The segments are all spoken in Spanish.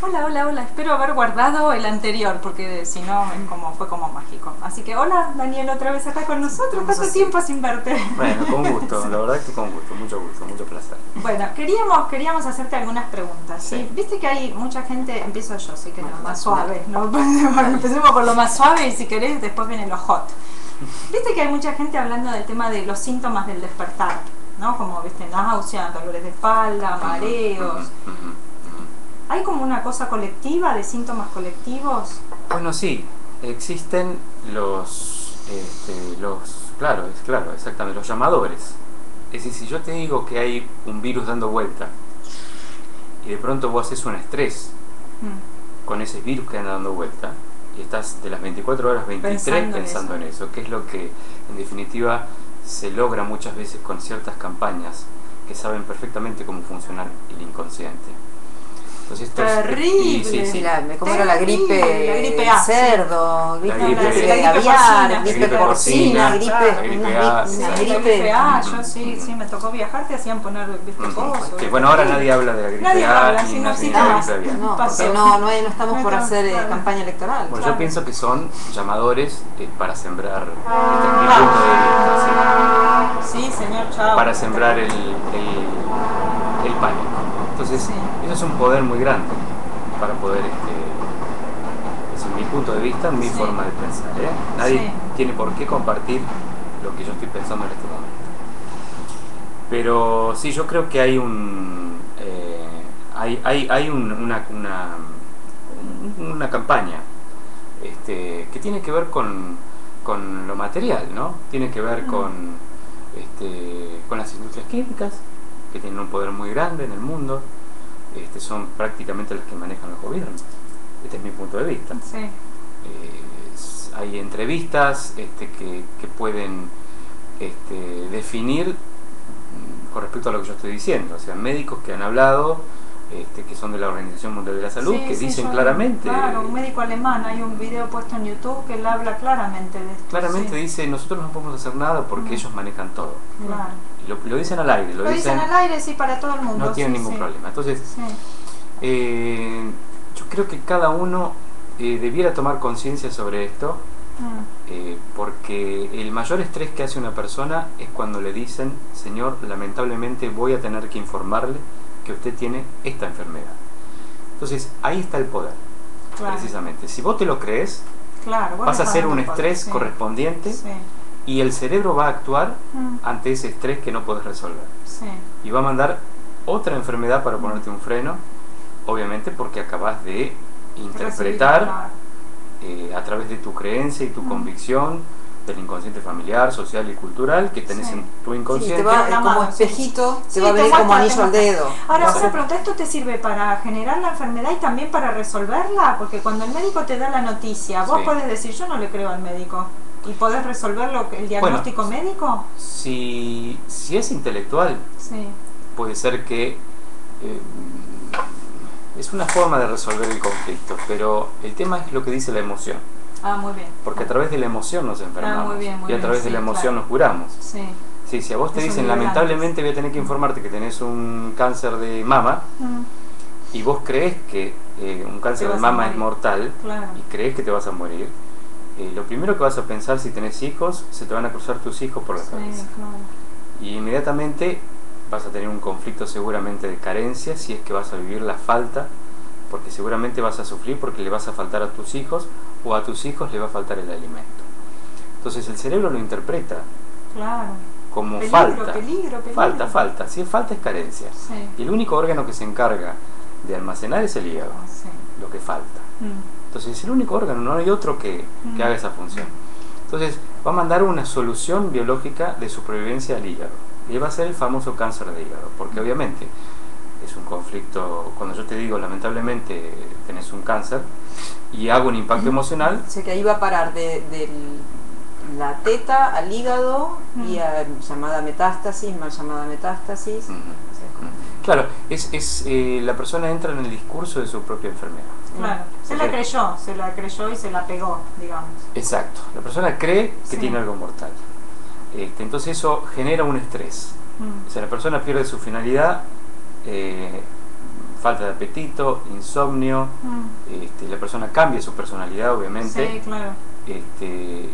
Hola, hola, hola. Espero haber guardado el anterior, porque si no fue como mágico. Así que hola, Daniel, otra vez acá con nosotros. Tanto tiempo sin verte. Bueno, con gusto, la verdad que con gusto, mucho placer. Bueno, queríamos hacerte algunas preguntas. ¿Sí? Viste que hay mucha gente, empiezo yo, sí que lo más suave, ¿no? Empecemos por lo más suave y si querés después viene lo hot. Viste que hay mucha gente hablando del tema de los síntomas del despertar, ¿no? Como, viste, náuseas, dolores de espalda, mareos. ¿Hay como una cosa colectiva de síntomas colectivos? Bueno, sí, existen claro, exactamente, los llamadores. Es decir, si yo te digo que hay un virus dando vuelta y de pronto vos haces un estrés con ese virus que anda dando vuelta y estás de las 24 horas 23 pensando en eso, que es lo que en definitiva se logra muchas veces con ciertas campañas que saben perfectamente cómo funciona el inconsciente. Entonces, terrible. ¿Cómo era la gripe A? Cerdo, gripe aviar, gripe porcina, gripe A. Yo sí, me tocó viajar, te hacían poner cosas. Que bueno, ahora nadie habla de la gripe A ni de la gripe aviar. No, porque no estamos por hacer campaña electoral. Bueno, yo pienso que son llamadores para sembrar mi punto de vista. Sí, señor, chao. Para sembrar el pánico. Entonces, eso es un poder muy grande para poder, es mi punto de vista, mi forma de pensar. Nadie tiene por qué compartir lo que yo estoy pensando en este momento. Pero sí, yo creo que hay una campaña que tiene que ver con lo material, ¿no? Tiene que ver con las industrias químicas, que tienen un poder muy grande en el mundo, son prácticamente las que manejan los gobiernos. Este es mi punto de vista. Sí. Hay entrevistas que pueden definir con respecto a lo que yo estoy diciendo, o sea, médicos que han hablado, que son de la Organización Mundial de la Salud, que dicen claramente... Claro, un médico alemán, hay un video puesto en YouTube que él habla claramente de esto. Claramente dice, nosotros no podemos hacer nada porque ellos manejan todo. Claro. Lo dicen al aire. Lo dicen al aire, sí, para todo el mundo. No tienen ningún problema. Entonces, yo creo que cada uno debiera tomar conciencia sobre esto, porque el mayor estrés que hace una persona es cuando le dicen, señor, lamentablemente voy a tener que informarle que usted tiene esta enfermedad. Entonces, ahí está el poder, precisamente. Si vos te lo crees, vas a hacer un estrés correspondiente. Y el cerebro va a actuar ante ese estrés que no puedes resolver. Y va a mandar otra enfermedad para ponerte un freno, obviamente porque acabas de interpretar a través de tu creencia y tu convicción del inconsciente familiar, social y cultural que tenés en tu inconsciente. Te va como espejito, te va a venir como anillo al dedo. Ahora, una pregunta, ¿esto te sirve para generar la enfermedad y también para resolverla? Porque cuando el médico te da la noticia, vos podés decir, yo no le creo al médico. ¿Y podés resolverlo, el diagnóstico médico? Si es intelectual, puede ser que es una forma de resolver el conflicto, pero el tema es lo que dice la emoción. Muy bien. Porque a través de la emoción nos enfermamos muy y a través de la emoción nos curamos. Si a vos te dicen, lamentablemente voy a tener que informarte que tenés un cáncer de mama, y vos crees que un cáncer de mama es mortal, y crees que te vas a morir, lo primero que vas a pensar si tenés hijos, se te van a cruzar tus hijos por la cabeza. Y inmediatamente vas a tener un conflicto seguramente de carencia, si es que vas a vivir la falta, porque seguramente vas a sufrir porque le vas a faltar a tus hijos, o a tus hijos le va a faltar el alimento. Entonces el cerebro lo interpreta como peligro. Falta. Si es falta es carencia. Y el único órgano que se encarga de almacenar es el hígado, lo que falta. Entonces es el único órgano, no hay otro que haga esa función. Entonces va a mandar una solución biológica de supervivencia al hígado. Y va a ser el famoso cáncer de hígado, porque obviamente es un conflicto. Cuando yo te digo, lamentablemente tenés un cáncer y hago un impacto emocional. O sea que ahí va a parar de la teta al hígado y a llamada metástasis, mal llamada metástasis. Claro, la persona entra en el discurso de su propia enfermedad. Claro, se la creyó y se la pegó, digamos. Exacto, la persona cree que tiene algo mortal. Entonces eso genera un estrés. O sea, la persona pierde su finalidad falta de apetito, insomnio, la persona cambia su personalidad, obviamente. Sí, claro.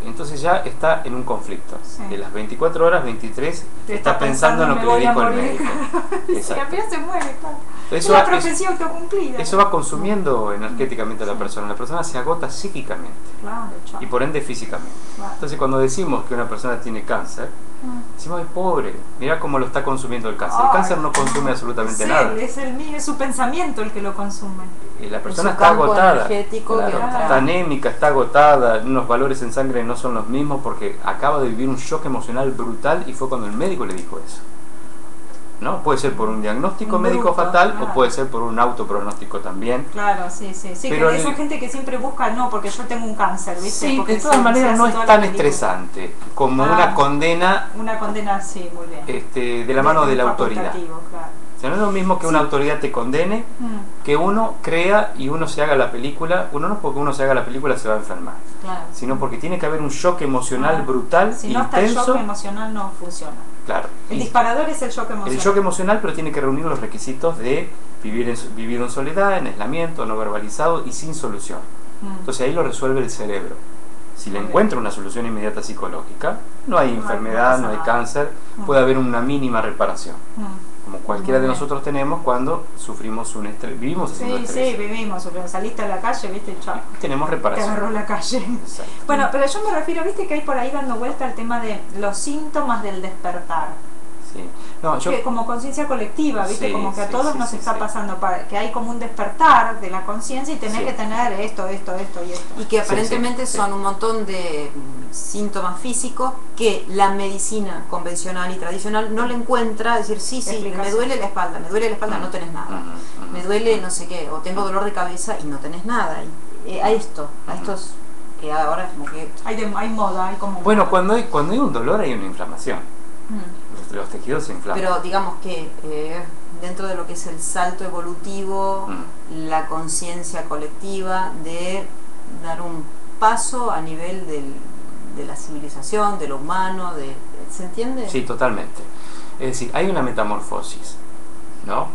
Entonces ya está en un conflicto. De las 24 horas, 23 está pensando en lo que le dijo el médico. Exacto. Al final se muere, claro. Es una profecía autocumplida. Eso va consumiendo energéticamente a la persona. La persona se agota psíquicamente, y por ende físicamente. Entonces cuando decimos que una persona tiene cáncer, decimos, ay, pobre, mira cómo lo está consumiendo el cáncer. El cáncer no consume absolutamente nada. Es su pensamiento el que lo consume. La persona está agotada, está anémica, está agotada, unos valores en sangre no son los mismos porque acaba de vivir un shock emocional brutal y fue cuando el médico le dijo eso. ¿No? Puede ser por un diagnóstico médico fatal, o puede ser por un autopronóstico también. Claro, sí. Pero esa gente que siempre busca, no, porque yo tengo un cáncer, ¿viste? Sí, porque de todas maneras no es tan estresante como una condena. Una condena, sí, muy bien. De la mano de la autoridad. Claro. O sea, no es lo mismo que una autoridad te condene, que uno crea y uno se haga la película. Uno no porque uno se haga la película se va a enfermar, sino porque tiene que haber un shock emocional brutal, si no intenso. está el shock emocional no funciona. Claro. El disparador es el shock emocional. El shock emocional, pero tiene que reunir los requisitos de vivido en soledad, en aislamiento, no verbalizado y sin solución. Entonces ahí lo resuelve el cerebro. Si le encuentra una solución inmediata psicológica, no hay enfermedad, no hay cáncer, puede haber una mínima reparación. Como cualquiera de nosotros tenemos cuando sufrimos un estrés, vivimos haciendo estrés. Sí, vivimos, saliste a la calle, viste, chao. Tenemos reparación. Te agarró la calle. Exacto. Bueno, pero yo me refiero, viste que hay por ahí dando vuelta al tema de los síntomas del despertar. Sí. No, que como conciencia colectiva, viste, como que a todos nos está pasando, que hay como un despertar de la conciencia y tenés que tener esto y esto. Y que aparentemente son un montón de síntomas físicos que la medicina convencional y tradicional no le encuentra. Decir, sí, me duele la espalda, no tenés nada. Me duele no sé qué, o tengo dolor de cabeza y no tenés nada. Y a estos que ahora como que hay moda, hay como bueno, cuando hay un dolor hay una inflamación. Los tejidos se inflaman. Pero digamos que dentro de lo que es el salto evolutivo, la conciencia colectiva de dar un paso a nivel de la civilización, de lo humano, ¿se entiende? Sí, totalmente. Es decir, hay una metamorfosis, ¿no?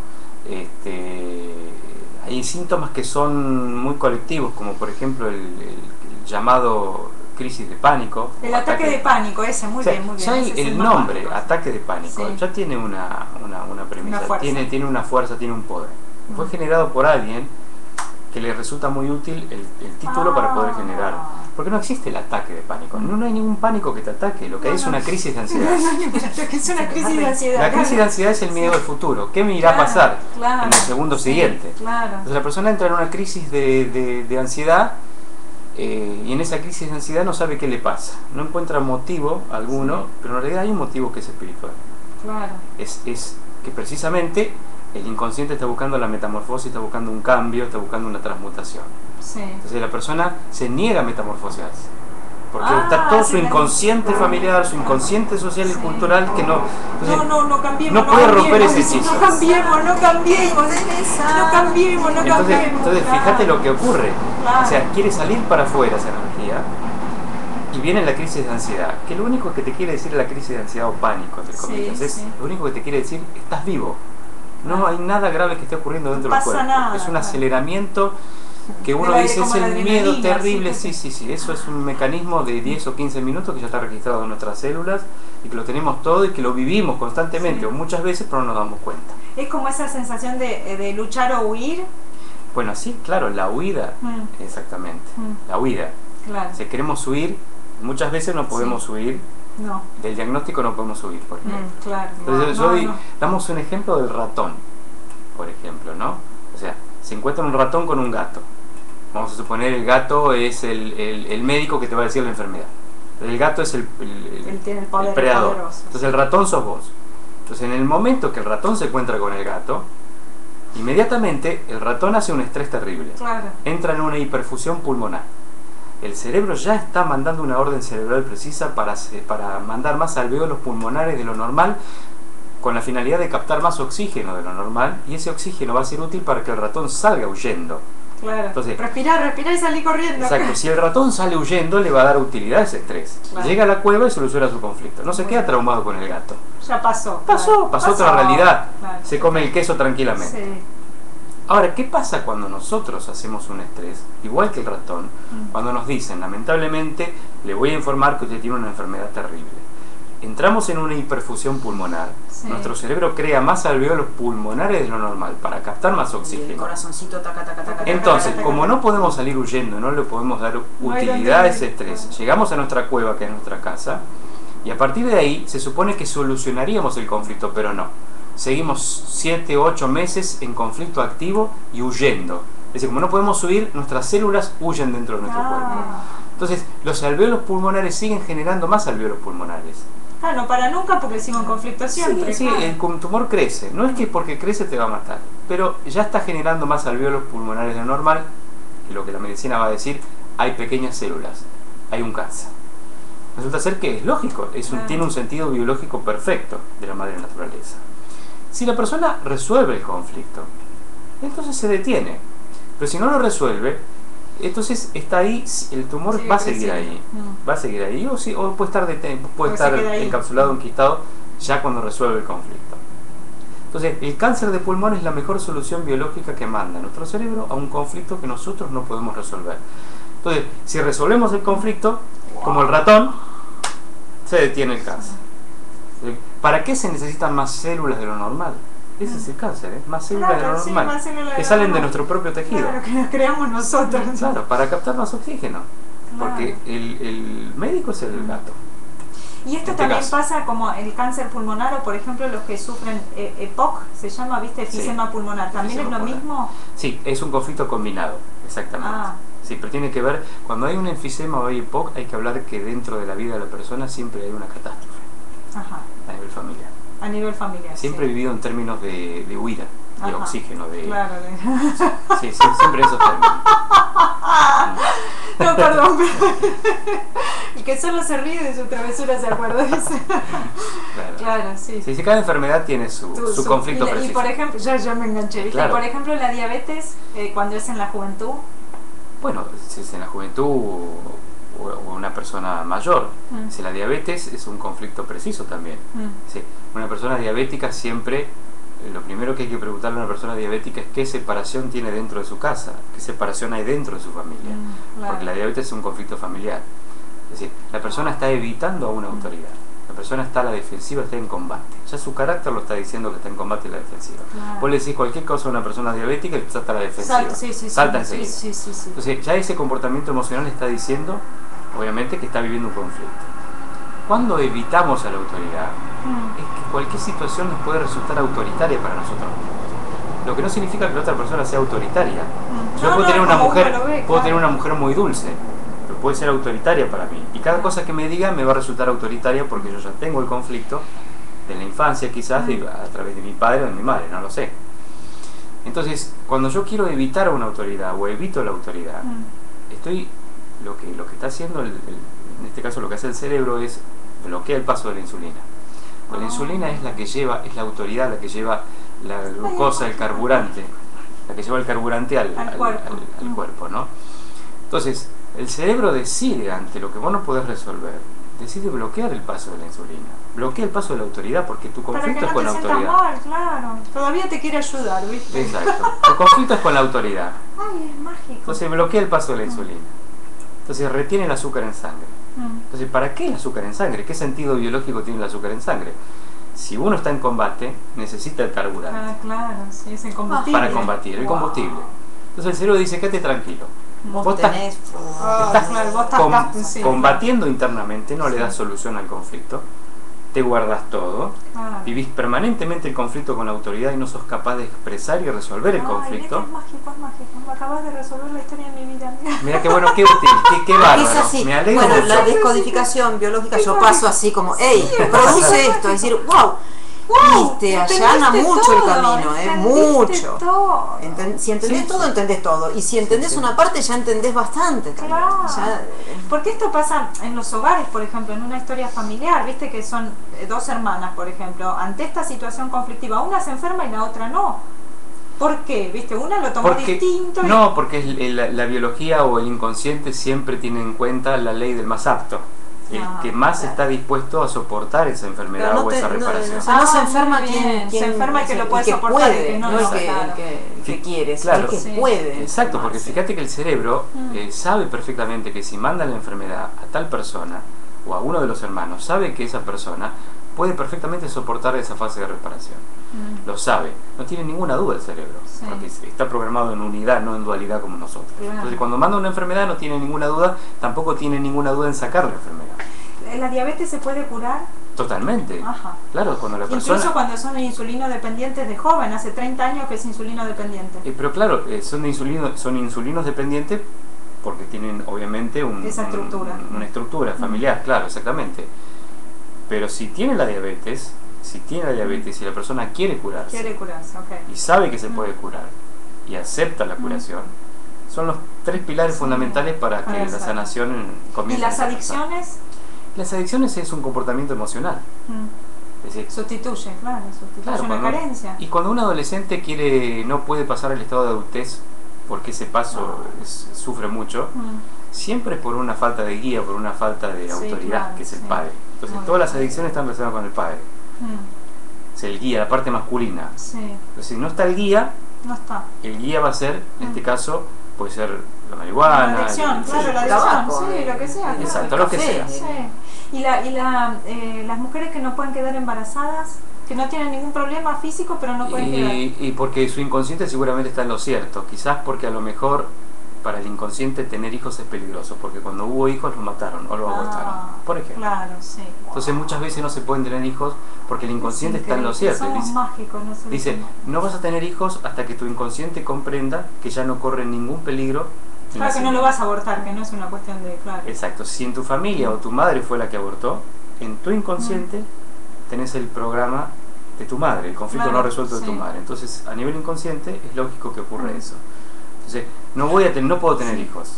Hay síntomas que son muy colectivos, como por ejemplo el llamado crisis de pánico. El ataque de pánico, ese, muy bien. Ya el nombre, ataque de pánico, ya tiene una premisa, tiene una fuerza, tiene un poder. Fue generado por alguien que le resulta muy útil el título para poder generarlo. Porque no existe el ataque de pánico, no hay ningún pánico que te ataque, lo que hay es una crisis de ansiedad. Es una crisis de ansiedad. La crisis de ansiedad es el miedo al futuro. ¿Qué me irá a pasar en el segundo siguiente? Entonces la persona entra en una crisis de ansiedad. Y en esa crisis de ansiedad no sabe qué le pasa, no encuentra motivo alguno, pero en realidad hay un motivo que es espiritual. Es que precisamente el inconsciente está buscando la metamorfosis, está buscando un cambio, está buscando una transmutación. Entonces la persona se niega a metamorfosearse porque está todo su inconsciente familiar, su inconsciente social y cultural que no puede romper ese hechizo. No cambiemos. Entonces fíjate lo que ocurre. O sea, quiere salir para afuera esa energía y viene la crisis de ansiedad, que lo único que te quiere decir la crisis de ansiedad o pánico, entre comillas, es lo único que te quiere decir, estás vivo. No hay nada grave que esté ocurriendo dentro del cuerpo. Es un aceleramiento que uno dice es el miedo terrible, sí, eso es un mecanismo de 10 o 15 minutos que ya está registrado en nuestras células y que lo tenemos todo y que lo vivimos constantemente o muchas veces pero no nos damos cuenta. Es como esa sensación de luchar o huir. Bueno, sí, claro, la huida, exactamente, la huida. Si queremos huir, muchas veces no podemos huir. Del diagnóstico no podemos huir, por ejemplo. Entonces damos un ejemplo del ratón, por ejemplo, ¿no? O sea, se encuentra un ratón con un gato. Vamos a suponer el gato es el médico que te va a decir la enfermedad. El gato es el predador. Entonces el ratón sos vos. Entonces en el momento que el ratón se encuentra con el gato, inmediatamente el ratón hace un estrés terrible. Entra en una hiperfusión pulmonar. El cerebro ya está mandando una orden cerebral precisa para mandar más alvéolos pulmonares de lo normal, con la finalidad de captar más oxígeno de lo normal, y ese oxígeno va a ser útil para que el ratón salga huyendo. Entonces, respirar y salir corriendo. Exacto, si el ratón sale huyendo le va a dar utilidad a ese estrés. Llega a la cueva y soluciona su conflicto. No se queda traumado con el gato. Ya pasó otra realidad. Se come el queso tranquilamente. Ahora, ¿qué pasa cuando nosotros hacemos un estrés? Igual que el ratón, cuando nos dicen, lamentablemente, le voy a informar que usted tiene una enfermedad terrible. Entramos en una hiperfusión pulmonar. Sí. Nuestro cerebro crea más alvéolos pulmonares de lo normal para captar más oxígeno. El corazoncito taca, taca, taca. Entonces, como no podemos salir huyendo, no le podemos dar utilidad a ese estrés, llegamos a nuestra cueva, que es nuestra casa, y a partir de ahí se supone que solucionaríamos el conflicto, pero no. Seguimos 7 o 8 meses en conflicto activo y huyendo. Es decir, como no podemos huir, nuestras células huyen dentro de nuestro cuerpo. Entonces, los alvéolos pulmonares siguen generando más alvéolos pulmonares. No para nunca porque sigo en conflicto siempre. Sí, el tumor crece. No es que porque crece te va a matar, pero ya está generando más alvéolos pulmonares de lo normal, que lo que la medicina va a decir, hay pequeñas células, hay un cáncer. Resulta ser que es lógico, tiene un sentido biológico perfecto de la madre naturaleza. Si la persona resuelve el conflicto, entonces se detiene. Pero si no lo resuelve, entonces está ahí, el tumor va a seguir ahí. Va a seguir ahí o puede estar encapsulado, enquistado, ya cuando resuelve el conflicto. Entonces, el cáncer de pulmón es la mejor solución biológica que manda nuestro cerebro a un conflicto que nosotros no podemos resolver. Entonces, si resolvemos el conflicto, como el ratón, se detiene el cáncer. ¿Para qué se necesitan más células de lo normal? Ese es el cáncer, más células de lo normal, que salen de nuestro propio tejido. Claro, que las creamos nosotros. Claro, para captar más oxígeno. Porque el médico es el gato. Y esto también pasa como el cáncer pulmonar o, por ejemplo, los que sufren EPOC, se llama, ¿viste? Efisema pulmonar. ¿También es lo mismo? Sí, es un conflicto combinado, exactamente. Sí, pero tiene que ver, cuando hay un enfisema o hay EPOC, hay que hablar que dentro de la vida de la persona siempre hay una catástrofe. A nivel familiar. A nivel familiar. Siempre he vivido en términos de huida, de oxígeno, de... Claro. Sí, siempre esos términos. No, perdón, el que solo se ríe de su travesura se acuerda, dice. Claro, sí. Sí, cada enfermedad tiene su conflicto preciso. Y por ejemplo, ya me enganché, ¿viste? Claro. Por ejemplo, la diabetes, cuando es en la juventud. Bueno, si es en la juventud o una persona mayor, si la diabetes es un conflicto preciso también. Sí, una persona diabética siempre, lo primero que hay que preguntarle a una persona diabética es qué separación tiene dentro de su casa, qué separación hay dentro de su familia, porque la diabetes es un conflicto familiar. Es decir, la persona está evitando a una autoridad, la persona está a la defensiva, está en combate. Ya su carácter lo está diciendo que está en combate y la defensiva. Vos le decís cualquier cosa a una persona diabética y salta a la defensiva, salta enseguida. Entonces ya ese comportamiento emocional está diciendo, obviamente, que está viviendo un conflicto. Cuando evitamos a la autoridad, es que cualquier situación nos puede resultar autoritaria para nosotros mismos. Lo que no significa que la otra persona sea autoritaria. Yo puedo tener una mujer muy dulce, pero puede ser autoritaria para mí. Y cada cosa que me diga me va a resultar autoritaria porque yo ya tengo el conflicto de la infancia, quizás a través de mi padre o de mi madre, no lo sé. Entonces, cuando yo quiero evitar a una autoridad o evito la autoridad, lo que está haciendo, en este caso lo que hace el cerebro es bloquea el paso de la insulina. Pues la insulina es la que lleva, es la autoridad, la que lleva la glucosa, el carburante, la que lleva el carburante al cuerpo, ¿no? Entonces, el cerebro decide, ante lo que vos no podés resolver, decide bloquear el paso de la insulina, bloquea el paso de la autoridad, porque tu conflicto es con la autoridad. Mal, claro. Todavía te quiere ayudar, ¿viste? Exacto. Tu conflicto es con la autoridad. Ay, es mágico. Entonces bloquea el paso de la insulina. Entonces retiene el azúcar en sangre. Entonces, ¿para qué el azúcar en sangre? ¿Qué sentido biológico tiene el azúcar en sangre? Si uno está en combate, necesita el carburante. Claro, sí, es el combustible. Para combatir, el combustible. Entonces el cerebro dice, quédate tranquilo. Vos estás combatiendo internamente, no le das solución al conflicto, te guardas todo, vivís permanentemente el conflicto con la autoridad y no sos capaz de expresar y resolver el conflicto. Es mágico, es mágico. Me acabas de resolver la historia de mi vida. Mira qué bueno, qué útil, qué bárbaro. Es así. Me alegro bueno, mucho. La descodificación biológica yo paso así como, hey, produce esto, es decir, wow. Y te allana mucho el camino, mucho. Si entendés todo, entendés todo. Y si entendés una parte, ya entendés bastante también. Claro. Porque esto pasa en los hogares, por ejemplo, en una historia familiar, viste que son dos hermanas, por ejemplo, ante esta situación conflictiva, una se enferma y la otra no. ¿Por qué? ¿Viste? Una lo tomó distinto. No, porque la biología o el inconsciente siempre tiene en cuenta la ley del más apto. el que más está dispuesto a soportar esa enfermedad o esa reparación. No se enferma quien se enferma el que lo puede soportar, puede, que no el que quiere, claro, el que puede. Exacto, porque fíjate que el cerebro sabe perfectamente que si manda la enfermedad a tal persona o a uno de los hermanos, sabe que esa persona puede perfectamente soportar esa fase de reparación. Lo sabe, no tiene ninguna duda el cerebro, porque está programado en unidad, no en dualidad como nosotros. Entonces cuando manda una enfermedad no tiene ninguna duda, tampoco tiene ninguna duda en sacar la enfermedad. ¿La diabetes se puede curar? Totalmente. Ajá. Claro, cuando la persona... Incluso cuando son insulino dependientes de joven, hace 30 años que es insulino dependiente. Pero claro, son insulinos dependientes porque tienen obviamente una estructura familiar, claro, exactamente. Pero si tiene la diabetes, y la persona quiere curarse, y sabe que se puede curar, y acepta la curación, son los 3 pilares fundamentales para que la sanación comience. ¿Y las adicciones? Las adicciones es un comportamiento emocional. Es decir, sustituye una carencia. Y cuando un adolescente no puede pasar al estado de adultez, porque ese paso sufre mucho, siempre por una falta de guía, por una falta de autoridad, que es el padre. Entonces todas las adicciones están relacionadas con el padre. Es el guía, la parte masculina. Entonces si no está el guía, el guía va a ser, en este caso, puede ser la marihuana, la adicción, lo que sea. Exacto, lo que sea. Y las mujeres que no pueden quedar embarazadas, que no tienen ningún problema físico, pero no pueden quedar. Y porque su inconsciente seguramente está en lo cierto. Quizás porque a lo mejor para el inconsciente tener hijos es peligroso, porque cuando hubo hijos los mataron o los abortaron, por ejemplo. Claro, Entonces muchas veces no se pueden tener hijos porque el inconsciente está en lo cierto. Somos mágicos, dice, no vas a tener hijos hasta que tu inconsciente comprenda que ya no corre ningún peligro. Claro, que no lo vas a abortar, que no es una cuestión de... Claro. Exacto, si en tu familia o tu madre fue la que abortó, en tu inconsciente tenés el programa de tu madre, el conflicto no resuelto de tu madre. Entonces, a nivel inconsciente es lógico que ocurra eso. Entonces, no puedo tener hijos.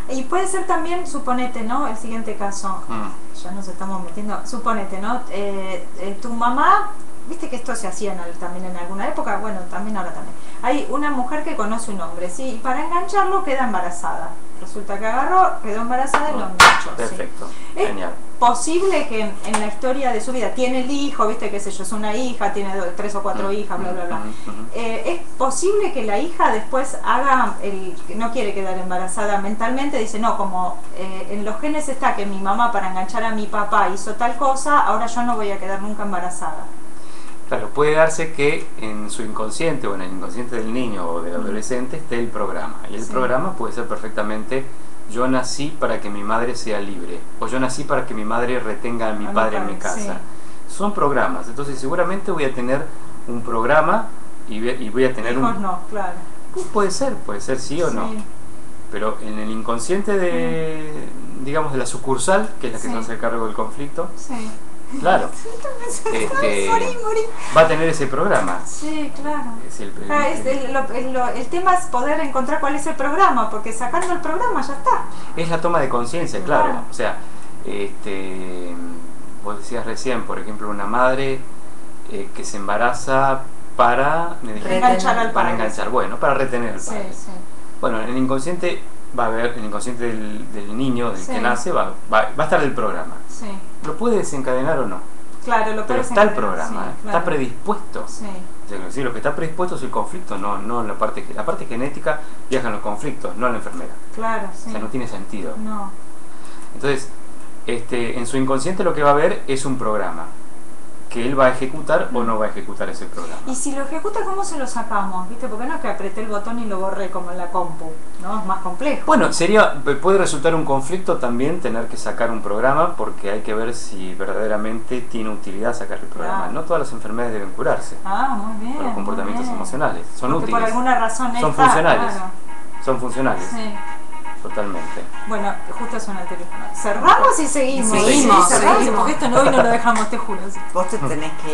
Y puede ser también, suponete, ¿no? El siguiente caso, ya nos estamos metiendo, suponete, ¿no? Tu mamá, viste que esto se hacía también en alguna época, bueno, también ahora también. Hay una mujer que conoce un hombre, ¿sí? Y para engancharlo queda embarazada. Resulta que quedó embarazada y lo enganchó. Perfecto, genial. Posible que en la historia de su vida tiene el hijo, viste, qué sé yo, es una hija, tiene 3 o 4 hijas, bla, bla, bla. Es posible que la hija después no quiere quedar embarazada mentalmente, dice, no, como en los genes está que mi mamá para enganchar a mi papá hizo tal cosa, ahora yo no voy a quedar nunca embarazada. Claro, puede darse que en su inconsciente o en el inconsciente del niño o del adolescente esté el programa. Y el programa puede ser perfectamente: yo nací para que mi madre sea libre, o yo nací para que mi madre retenga a mi padre en mi casa. Son programas, entonces seguramente voy a tener un programa y voy a tener hijos no, claro. Puede ser sí o no. Pero en el inconsciente de, digamos, de la sucursal, que es la que se hace cargo del conflicto, claro, va a tener ese programa. Sí, claro. El tema es poder encontrar cuál es el programa, porque sacando el programa ya está. Es la toma de conciencia, claro. O sea, vos decías recién, por ejemplo, una madre que se embaraza para enganchar al padre. Para retener al padre. Bueno, en el inconsciente va a haber, en el inconsciente del niño, del que nace, va a estar el programa. Lo puede desencadenar o no. Claro, pero está el programa, está predispuesto. O sea, lo que está predispuesto es el conflicto, no la parte genética viaja en los conflictos, no en la enfermedad. Claro, O sea, no tiene sentido. Entonces, en su inconsciente lo que va a haber es un programa que él va a ejecutar o no va a ejecutar ese programa. Y si lo ejecuta, ¿cómo se lo sacamos? ¿Viste? Porque no es que apreté el botón y lo borré como en la compu, ¿no? Es más complejo. Bueno, puede resultar un conflicto también tener que sacar un programa, porque hay que ver si verdaderamente tiene utilidad sacar el programa. No todas las enfermedades deben curarse. Muy bien. Por los comportamientos emocionales. Son útiles. Por alguna razón son funcionales. Son funcionales. Totalmente. Bueno, justo suena el teléfono. Cerramos y seguimos. Seguimos, porque esto hoy no lo dejamos, te juro. Vos te tenés que